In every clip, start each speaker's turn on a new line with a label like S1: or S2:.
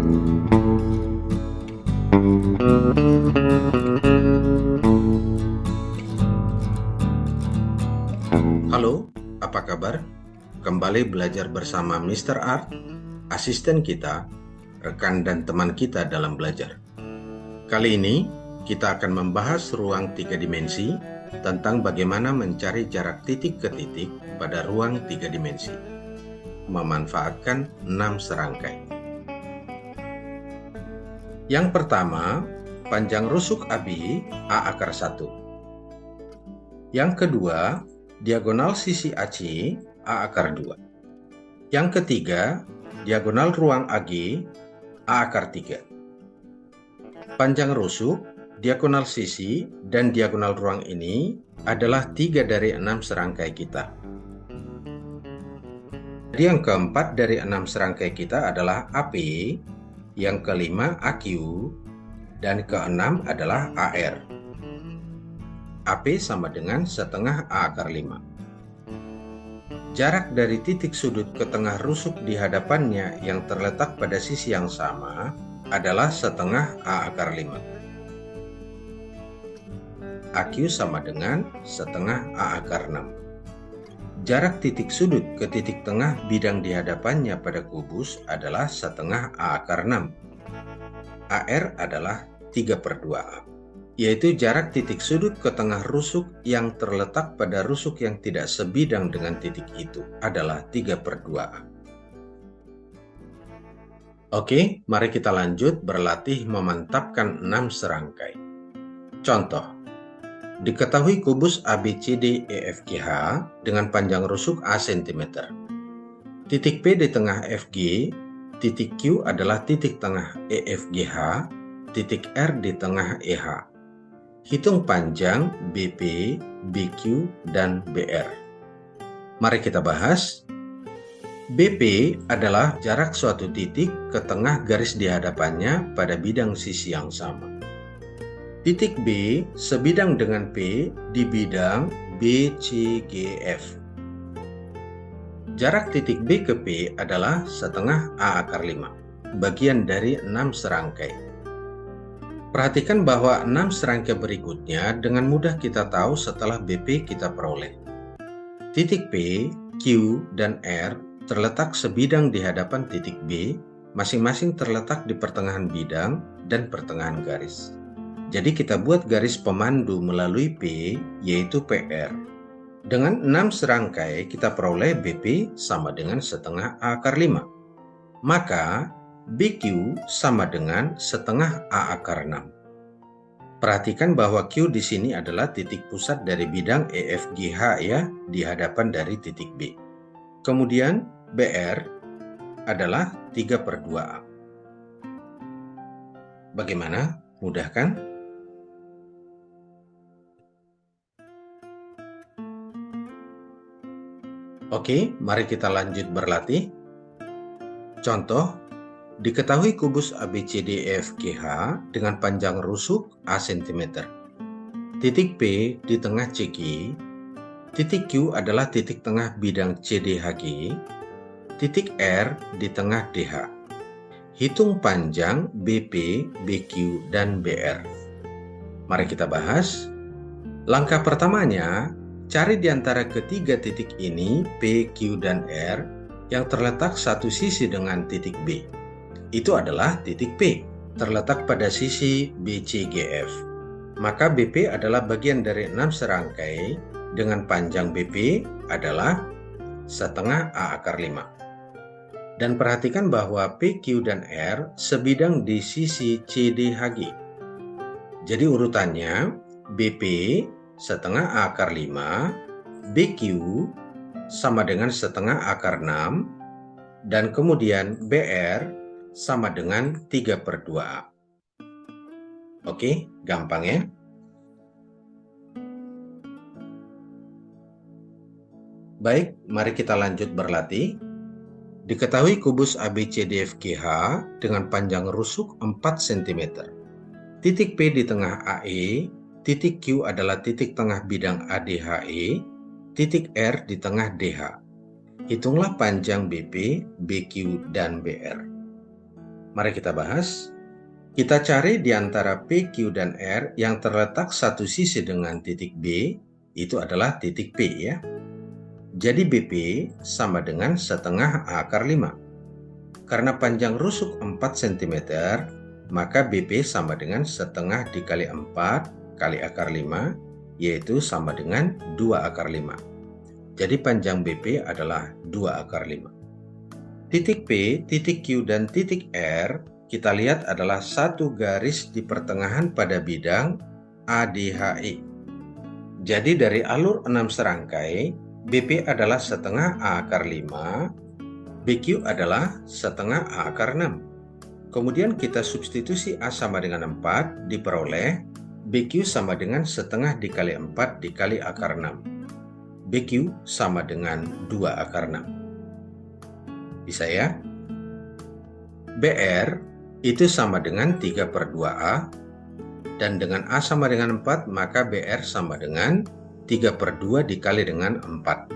S1: Halo, apa kabar? Kembali belajar bersama Mr. Art, asisten kita, rekan dan teman kita dalam belajar. Kali ini, kita akan membahas ruang 3 dimensi tentang bagaimana mencari jarak titik ke titik pada ruang 3 dimensi, memanfaatkan 6 serangkai. Yang pertama, panjang rusuk AB A⁻1. Yang kedua, diagonal sisi AC A⁻2. Yang ketiga, diagonal ruang AG A⁻3. Panjang rusuk, diagonal sisi, dan diagonal ruang ini adalah 3 dari 6 serangkai kita. Jadi yang keempat dari 6 serangkai kita adalah AP, yang kelima AQ, dan keenam adalah AR. AP sama dengan setengah A⁻5. Jarak dari titik sudut ke tengah rusuk di hadapannya yang terletak pada sisi yang sama adalah setengah A⁻5. AQ sama dengan setengah A⁻6. Jarak titik sudut ke titik tengah bidang di hadapannya pada kubus adalah setengah A⁻6. AR adalah 3/2A. Yaitu jarak titik sudut ke tengah rusuk yang terletak pada rusuk yang tidak sebidang dengan titik itu adalah 3/2A. Oke, mari kita lanjut berlatih memantapkan 6 serangkai. Contoh, diketahui kubus ABCDEFGH dengan panjang rusuk A cm. Titik P di tengah FG, titik Q adalah titik tengah EFGH, titik R di tengah EH. Hitung panjang BP, BQ, dan BR. Mari kita bahas. BP adalah jarak suatu titik ke tengah garis di hadapannya pada bidang sisi yang sama. Titik B sebidang dengan P di bidang BCGF. Jarak titik B ke P adalah setengah A⁻5, bagian dari 6 serangkai. Perhatikan bahwa 6 serangkai berikutnya dengan mudah kita tahu setelah BP kita peroleh. Titik P, Q, dan R terletak sebidang di hadapan titik B, masing-masing terletak di pertengahan bidang dan pertengahan garis. Jadi kita buat garis pemandu melalui P, yaitu PR. Dengan 6 serangkai kita peroleh BP sama dengan setengah A⁻5. Maka BQ sama dengan setengah A⁻6. Perhatikan bahwa Q di sini adalah titik pusat dari bidang EFGH ya, di hadapan dari titik B. Kemudian BR adalah 3/2A. Bagaimana? Mudah kan? Oke, mari kita lanjut berlatih. Contoh, diketahui kubus ABCDEFGH dengan panjang rusuk A cm. Titik P di tengah CG, titik Q adalah titik tengah bidang CDHG, titik R di tengah DH. Hitung panjang BP, BQ, dan BR. Mari kita bahas. Langkah pertamanya, cari di antara ketiga titik ini P, Q, dan R yang terletak satu sisi dengan titik B. Itu adalah titik P, terletak pada sisi BCGF. Maka BP adalah bagian dari 6 serangkai dengan panjang BP adalah setengah A⁻5. Dan perhatikan bahwa P, Q, dan R sebidang di sisi CDHG. Jadi urutannya BP setengah A⁻5, BQ sama dengan setengah A⁻6, dan kemudian BR sama dengan 3/2A. Oke, gampang ya? Baik, mari kita lanjut berlatih. Diketahui kubus ABCDFGH dengan panjang rusuk 4 cm. Titik P di tengah AE, titik Q adalah titik tengah bidang ADHE, titik R di tengah DH. Hitunglah panjang BP, BQ, dan BR. Mari kita bahas. Kita cari di antara P, Q, dan R yang terletak satu sisi dengan titik B, itu adalah titik P ya. Jadi BP sama dengan setengah A akar 5. Karena panjang rusuk 4 cm, maka BP sama dengan setengah dikali 4 kali akar 5, yaitu sama dengan 2 akar 5. Jadi panjang BP adalah 2 akar 5. Titik P, titik Q, dan titik R kita lihat adalah satu garis di pertengahan pada bidang ADHE. Jadi dari alur 6 serangkai, BP adalah setengah A akar 5, BQ adalah setengah A akar 6. Kemudian kita substitusi A sama dengan 4, diperoleh BQ sama dengan setengah dikali 4 dikali akar 6. BQ sama dengan 2 akar 6. Bisa ya? BR itu sama dengan 3/2A, dan dengan A sama dengan 4, maka BR sama dengan 3/2 dikali dengan 4.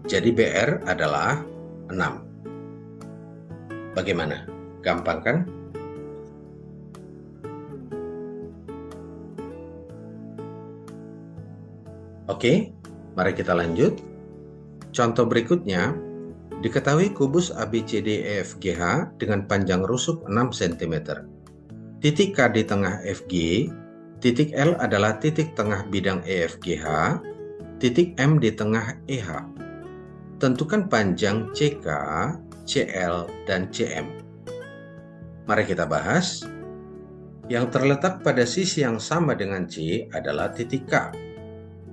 S1: Jadi BR adalah 6. Bagaimana? Gampang kan? Oke, mari kita lanjut. Contoh berikutnya, diketahui kubus ABCDEFGH dengan panjang rusuk 6 cm. Titik K di tengah FG, titik L adalah titik tengah bidang EFGH, titik M di tengah EH. Tentukan panjang CK, CL, dan CM. Mari kita bahas. Yang terletak pada sisi yang sama dengan C adalah titik K.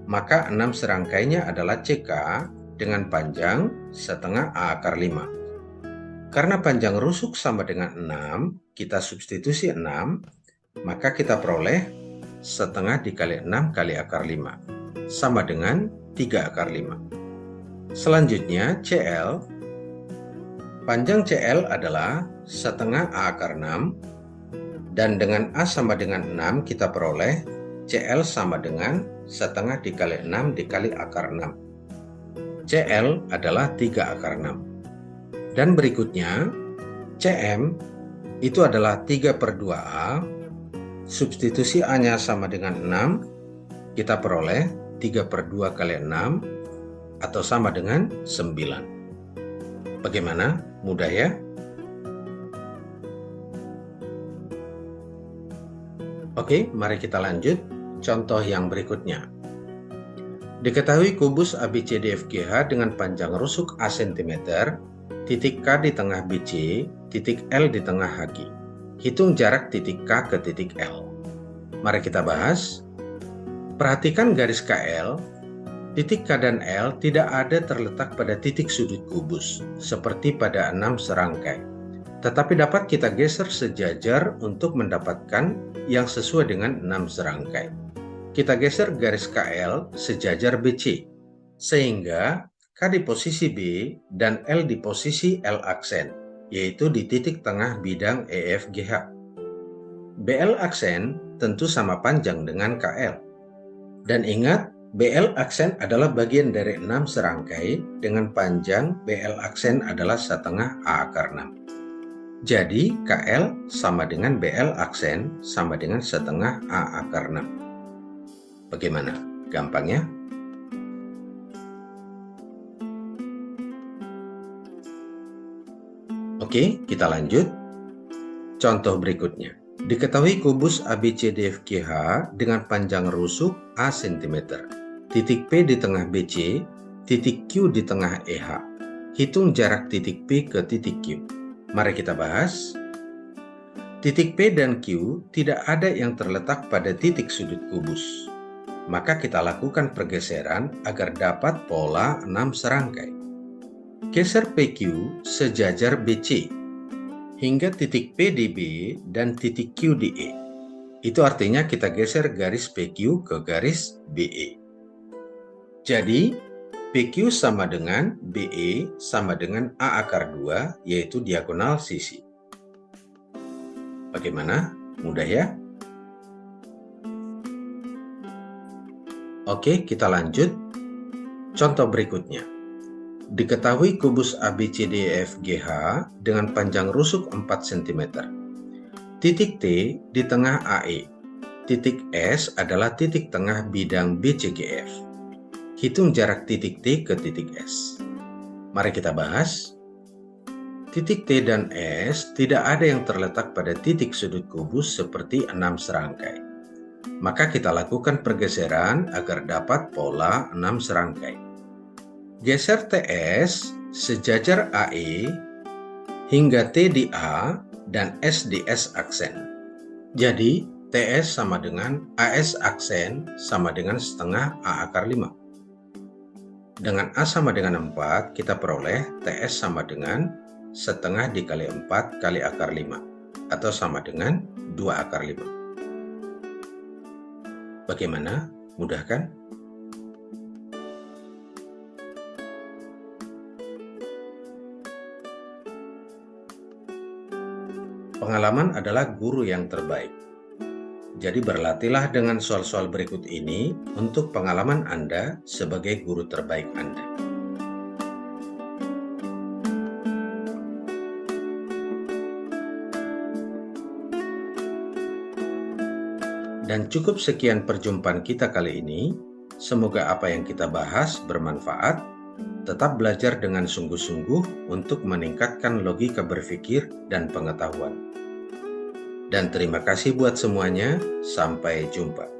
S1: Maka 6 serangkainya adalah CK dengan panjang setengah A akar 5. Karena panjang rusuk sama dengan 6, kita substitusi 6, maka kita peroleh setengah dikali 6 kali akar 5, sama dengan 3 akar 5. Selanjutnya CL, panjang CL adalah setengah A akar 6, dan dengan A sama dengan 6 kita peroleh CL sama dengan setengah dikali 6 dikali akar 6. CL adalah 3 akar 6. Dan berikutnya, CM itu adalah 3/2A. Substitusi A-nya sama dengan 6, kita peroleh 3/2 kali 6, atau sama dengan 9. Bagaimana? Mudah ya? Oke, mari kita lanjut. Contoh yang berikutnya. Diketahui kubus ABCDEFGH dengan panjang rusuk A cm, titik K di tengah BC, titik L di tengah HG. Hitung jarak titik K ke titik L. Mari kita bahas. Perhatikan garis KL. Titik K dan L tidak ada terletak pada titik sudut kubus, seperti pada 6 serangkai. Tetapi dapat kita geser sejajar untuk mendapatkan yang sesuai dengan 6 serangkai. Kita geser garis KL sejajar BC, sehingga K di posisi B dan L di posisi L aksen, yaitu di titik tengah bidang EFGH. BL aksen tentu sama panjang dengan KL. Dan ingat, BL aksen adalah bagian dari 6 serangkai dengan panjang BL aksen adalah setengah A akar 6. Jadi KL sama dengan BL aksen sama dengan setengah A akar 6. Bagaimana? Gampang ya? Oke, kita lanjut. Contoh berikutnya. Diketahui kubus ABCDEFGH dengan panjang rusuk A cm. Titik P di tengah BC, titik Q di tengah EH. Hitung jarak titik P ke titik Q. Mari kita bahas. Titik P dan Q tidak ada yang terletak pada titik sudut kubus. Maka kita lakukan pergeseran agar dapat pola 6 serangkai. Geser PQ sejajar BC hingga titik P di B dan titik Q di E. Itu artinya kita geser garis PQ ke garis BE. Jadi PQ sama dengan BE sama dengan A akar 2, yaitu diagonal sisi. Bagaimana? Mudah ya? Oke, kita lanjut. Contoh berikutnya. Diketahui kubus ABCDEFGH dengan panjang rusuk 4 cm. Titik T di tengah AE. Titik S adalah titik tengah bidang BCGF. Hitung jarak titik T ke titik S. Mari kita bahas. Titik T dan S tidak ada yang terletak pada titik sudut kubus seperti 6 serangkai. Maka kita lakukan pergeseran agar dapat pola 6 serangkai. Geser TS sejajar AE hingga T di A dan S di S aksen. Jadi, TS sama dengan AS aksen sama dengan setengah A akar 5. Dengan A sama dengan 4, kita peroleh TS sama dengan setengah dikali 4 kali akar 5, atau sama dengan 2 akar 5. Bagaimana? Mudah kan? Pengalaman adalah guru yang terbaik. Jadi berlatihlah dengan soal-soal berikut ini untuk pengalaman Anda sebagai guru terbaik Anda. Dan cukup sekian perjumpaan kita kali ini. Semoga apa yang kita bahas bermanfaat. Tetap belajar dengan sungguh-sungguh untuk meningkatkan logika berpikir dan pengetahuan. Dan terima kasih buat semuanya. Sampai jumpa.